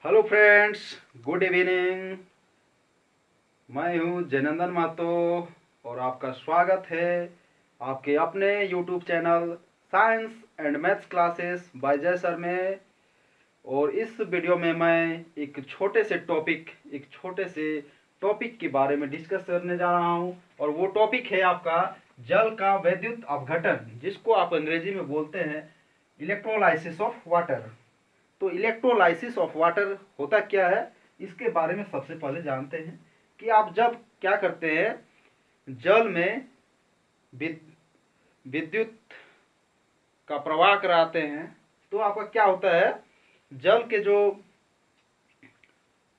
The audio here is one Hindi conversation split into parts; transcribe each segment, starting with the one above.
Hello friends, good evening. मैं हूँ जयनंदन महतो और आपका स्वागत है आपके अपने YouTube channel science and maths classes bye जय सर में। और इस वीडियो में मैं एक छोटे से टॉपिक के बारे में डिस्कस करने जा रहा हूँ। और वो टॉपिक है आपका जल का वैद्युत अपघटन, जिसको आप अंग्रेजी में बोलते हैं इलेक्ट्रोलाइसिस ऑफ वाटर। तो इलेक्ट्रोलाइसिस ऑफ वाटर होता क्या है, इसके बारे में सबसे पहले जानते हैं कि आप जब क्या करते हैं, जल में विद्युत का प्रवाह कराते हैं तो आपका क्या होता है, जल के जो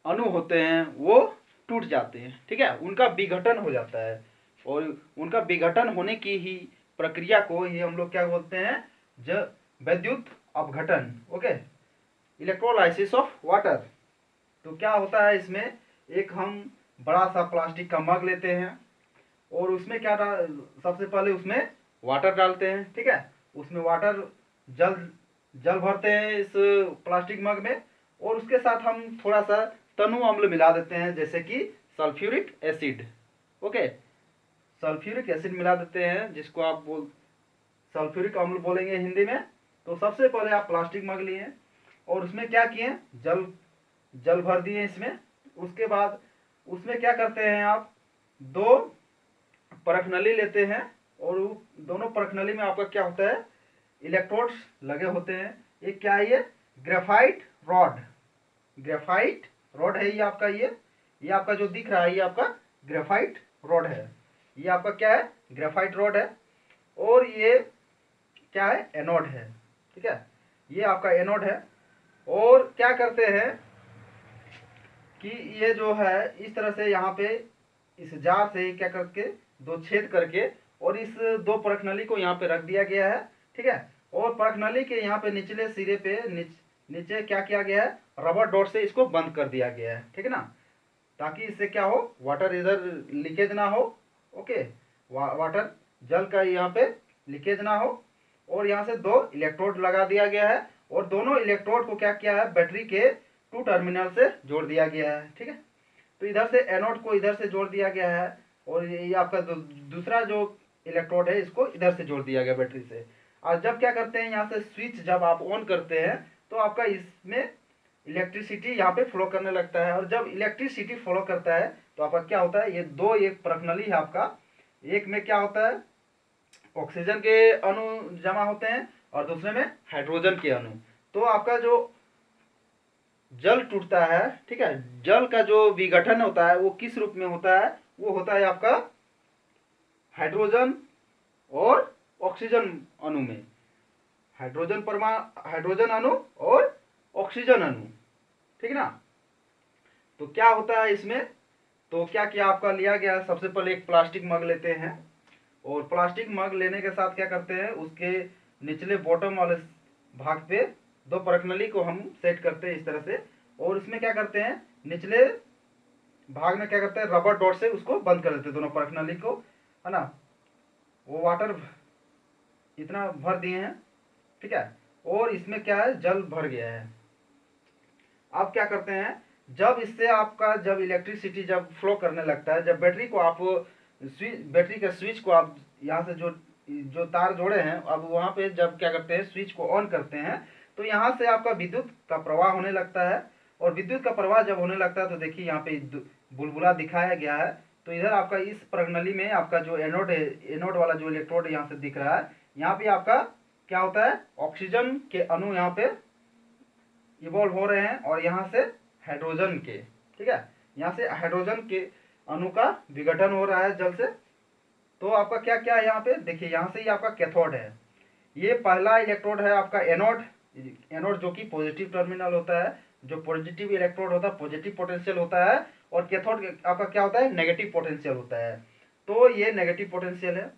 अणु होते हैं वो टूट जाते हैं। ठीक है, उनका विघटन हो जाता है और उनका विघटन होने की ही प्रक्रिया को ही हम लोग क्या बोलते हैं, वैद्युत अपघटन। Okay, electrolysis of water. तो क्या होता है इसमें, एक हम बड़ा सा प्लास्टिक का मग लेते हैं और उसमें क्या सबसे पहले उसमें वाटर डालते हैं। ठीक है, उसमें वाटर जल जल भरते हैं इस प्लास्टिक मग में और उसके साथ हम थोड़ा सा तनु अम्ल मिला देते हैं, जैसे कि sulphuric acid. Okay, sulphuric acid मिला देते हैं, जिसको आप सल्फ्यूरिक अम्ल बोलेंगे हिंदी में। तो सबसे पहले आप प्लास्टिक मग लिए और उसमें क्या किए, जल भर दिए इसमें। उसके बाद उसमें क्या करते हैं, आप दो परखनली लेते हैं और दोनों परखनली में आपका क्या होता है, इलेक्ट्रोड्स लगे होते हैं। एक क्या है, ये ग्रेफाइट रॉड। ग्रेफाइट रॉड है ये आपका, ये आपका जो दिख रहा है ये आपका ग्रेफाइट रॉड है। ये आपका क्या है, ग्रेफाइट रॉड है। और ये क्या है, एनोड है। ठीक है, ये आपका एनोड है। और क्या करते हैं कि ये जो है इस तरह से यहाँ पे इस जार से क्या करके दो छेद करके और इस दो परखनली को यहाँ पे रख दिया गया है। ठीक है, और परखनली के यहाँ पे निचले सिरे पे नीचे क्या किया गया है, रबर डॉट से इसको बंद कर दिया गया है। ठीक है ना, ताकि इससे क्या हो, वाटर इधर लीकेज ना हो। ओके, वाटर जल का यहाँ पे लीकेज ना हो। और यहाँ से दो इलेक्ट्रोड लगा दिया गया है और दोनों इलेक्ट्रोड को क्या किया है, बैटरी के 2 टर्मिनल से जोड़ दिया गया है। ठीक है, तो इधर से एनोड को इधर से जोड़ दिया गया है और ये आपका दूसरा जो इलेक्ट्रोड है इसको इधर से जोड़ दिया गया बैटरी से। और जब क्या करते हैं, यहाँ से स्विच जब आप ऑन करते हैं तो आपका इसमें इलेक्ट्रिसिटी यहाँ पे फ्लो करने लगता है। और जब इलेक्ट्रिसिटी फ्लो करता है तो आपका क्या होता है, ये दो एक परखनली है आपका, एक में क्या होता है, ऑक्सीजन के अणु जमा होते हैं और दूसरे में हाइड्रोजन के अणु। तो आपका जो जल टूटता है, ठीक है, जल का जो विघटन होता है वो किस रूप में होता है, वो होता है आपका हाइड्रोजन और ऑक्सीजन अणु में। हाइड्रोजन अणु और ऑक्सीजन अणु। ठीक है ना, तो क्या होता है इसमें, तो क्या किया आपका, लिया गया सबसे पहले एक प्लास्टिक मग लेते हैं और प्लास्टिक मग लेने के साथ क्या करते हैं, उसके निचले बॉटम वाले भाग पे दो परखनली को हम सेट करते हैं इस तरह से। और उसमें क्या करते हैं, निचले भाग में क्या करते हैं, रबर डॉट से उसको बंद कर देते हैं दोनों परखनली को, है ना। वो वाटर इतना भर दिए हैं। ठीक है, और इसमें क्या है, जल भर गया है। अब क्या करते हैं, जब इससे आपका जब इलेक्ट्रिसिटी जब फ्लो करने लगता है, जब बैटरी को आप बैटरी के स्विच को आप यहाँ से जो जो तार जोड़े हैं, अब वहाँ पे जब क्या करते हैं, स्विच को ऑन करते हैं तो यहाँ से आपका विद्युत का प्रवाह होने लगता है। और विद्युत का प्रवाह जब होने लगता है तो देखिए यहाँ पे बुलबुला दिखाया गया है। तो इधर आपका इस प्रणाली में आपका जो एनोड है, एनोड वाला जो इलेक्ट्रोड यहाँ से दिख रहा है, यहाँ पे आपका क्या होता है, ऑक्सीजन के अणु यहाँ पे इवॉल्व हो रहे हैं और यहाँ से हाइड्रोजन के, ठीक है, यहाँ से हाइड्रोजन के अणु का विघटन हो रहा है जल से। तो आपका क्या क्या है, यहाँ पे देखिए, यहाँ से ही आपका कैथोड है। ये पहला इलेक्ट्रोड है आपका एनोड। एनोड जो कि पॉजिटिव टर्मिनल होता है, जो पॉजिटिव इलेक्ट्रोड होता है पॉजिटिव पोटेंशियल होता है। और कैथोड आपका क्या होता है, नेगेटिव पोटेंशियल होता है। तो ये नेगेटिव पोटेंशियल है।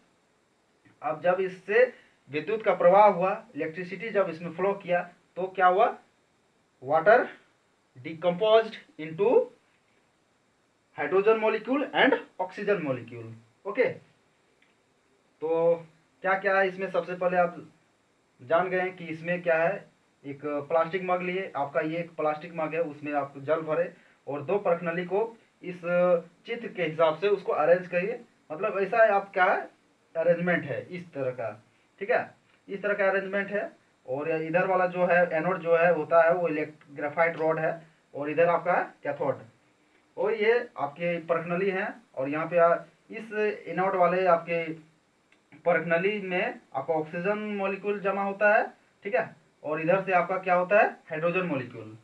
अब जब इससे विद्युत का प्रवाह हुआ, इलेक्ट्रिसिटी जब इसमें फ्लो किया तो क्या हुआ, water decomposed into hydrogen molecule and oxygen molecule. Okay, तो क्या क्या है इसमें, सबसे पहले आप जान गए कि इसमें क्या है, एक प्लास्टिक मग लिए, आपका ये एक प्लास्टिक मग है, उसमें आप जल भरे और 2 परखनली को इस चित्र के हिसाब से उसको अरेंज करिए। मतलब ऐसा है आपका अरेंजमेंट है इस तरह का, ठीक है, इस तरह का अरेंजमेंट है। और इधर वाला जो है एनोड जो है होता है वो ग्रेफाइट रॉड है, और इधर आपका कैथोड, और ये आपके परखनली हैं। और यहाँ पे इस एनोड वाले आपके परखनली में आपका ऑक्सीजन मॉलिक्यूल जमा होता है, ठीक है, और इधर से आपका क्या होता है, हाइड्रोजन मॉलिक्यूल।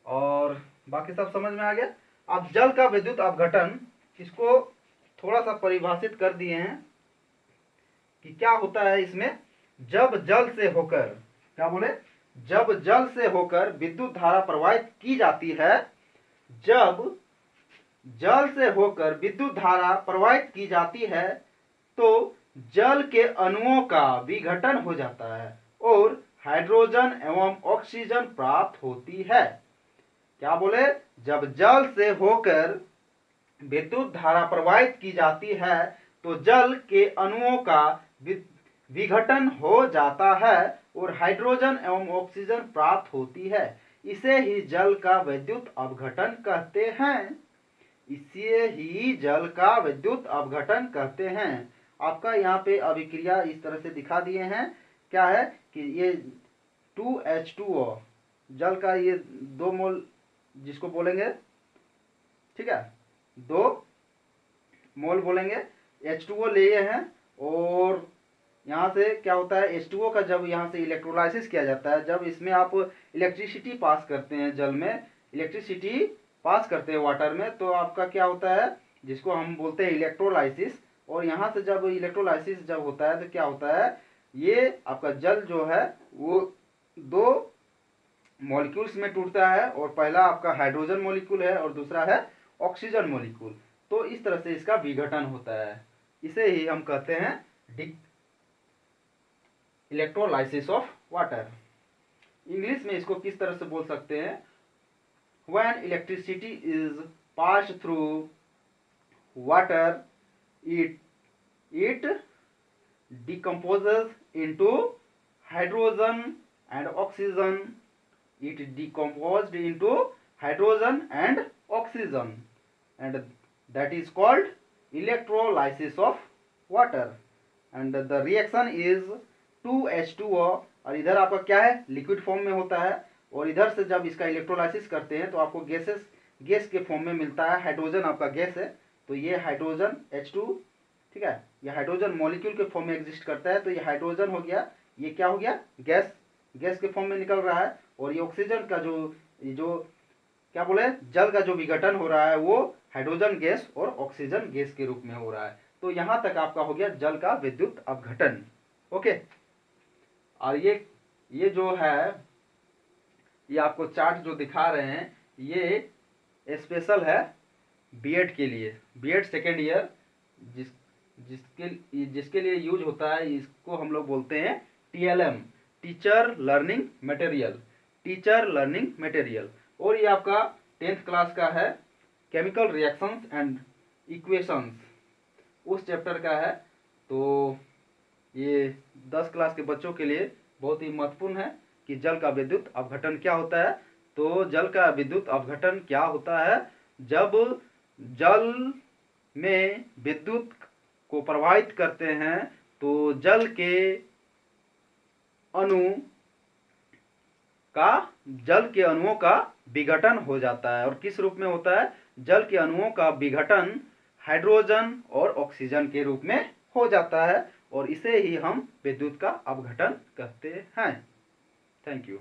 और बाकी सब समझ में आ गया। अब जल का विद्युत अपघटन, इसको थोड़ा सा परिभाषित कर दिए हैं कि क्या होता है इसमें। जब जल से होकर, क्या बोले, जब जल से होकर विद्युत धारा प्रवाहित की जाती है, जब जल से होकर विद्युत धारा प्रवाहित की जाती है तो जल के अणुओं का विघटन हो जाता है और हाइड्रोजन एवं ऑक्सीजन प्राप्त होती है। क्या बोले, जब जल से होकर विद्युत धारा प्रवाहित की जाती है तो जल के अणुओं का विघटन हो जाता है और हाइड्रोजन एवं ऑक्सीजन प्राप्त होती है। इसे ही जल का विद्युत अपघटन कहते हैं। इसे ही जल का विद्युत अपघटन कहते हैं। आपका यहाँ पे अभिक्रिया इस तरह से दिखा दिए हैं। क्या है कि ये 2H2O जल का ये 2 मोल जिसको बोलेंगे, ठीक है, 2 मोल बोलेंगे, H2O लिए हैं। और यहाँ से क्या होता है, H2O का जब यहाँ से इलेक्ट्रोलाइसिस किया जाता है, जब इसमें आप इलेक्ट्रिसिटी पास करते हैं, जल में इलेक्ट्रिसिटी पास करते हैं वाटर में, तो आपका क्या होता है, जिसको हम बोलते हैं इलेक्ट्रोलाइसिस। और यहाँ से जब इलेक्ट्रोलाइसिस जब होता है तो क्या होता है, ये आपका जल जो है वो 2 मॉलिक्यूल्स में टूटता है, और पहला आपका हाइड्रोजन मॉलिक्यूल है और दूसरा है ऑक्सीजन मॉलिक्यूल। तो इस तरह से इसका विघटन होता है। इसे ही हम कहते हैं इलेक्ट्रोलाइसिस ऑफ वाटर। इंग्लिश में इसको किस तरह से बोल सकते हैं, when electricity is passed through water it decomposes into hydrogen and oxygen. It decomposed into hydrogen and oxygen, and that is called electrolysis of water. And the reaction is 2H2O, और इधर आपका क्या है, लिक्विड फॉर्म में होता है। और इधर से जब इसका इलेक्ट्रोलाइसिस करते हैं तो आपको गैस के फॉर्म में मिलता है। हाइड्रोजन आपका गैस है, तो ये हाइड्रोजन H2, ठीक है, ये हाइड्रोजन मॉलिक्यूल के फॉर्म में एग्जिस्ट करता है, तो ये हाइड्रोजन हो गया, ये क्या हो गया, गैस के फॉर्म में निकल रहा है। और ये ऑक्सीजन का जो क्या बोले, जल का जो विघटन हो रहा है वो हाइड्रोजन गैस और ऑक्सीजन गैस के रूप में हो रहा है। तो यहां तक आपका हो गया जल का विद्युत अपघटन। ओके, और ये जो है, ये आपको चार्ट जो दिखा रहे हैं, ये स्पेशल है बीएड के लिए, बीएड सेकेंड ईयर जिसके लिए यूज होता है। इसको हम लोग बोलते हैं TLM, teacher learning material, teacher learning material. और ये आपका 10th क्लास का है, केमिकल रिएक्शंस एंड इक्वेशंस, उस चैप्टर का है। तो ये 10 क्लास के बच्चों के लिए बहुत ही महत्वपूर्ण है कि जल का विद्युत अपघटन क्या होता है। तो जल का विद्युत अपघटन क्या होता है, जब जल में विद्युत को प्रवाहित करते हैं तो जल के अणुओं का विघटन हो जाता है। और किस रूप में होता है, जल के अणुओं का विघटन हाइड्रोजन और ऑक्सीजन के रूप में हो जाता है, और इसे ही हम विद्युत का अपघटन कहते हैं। Thank you.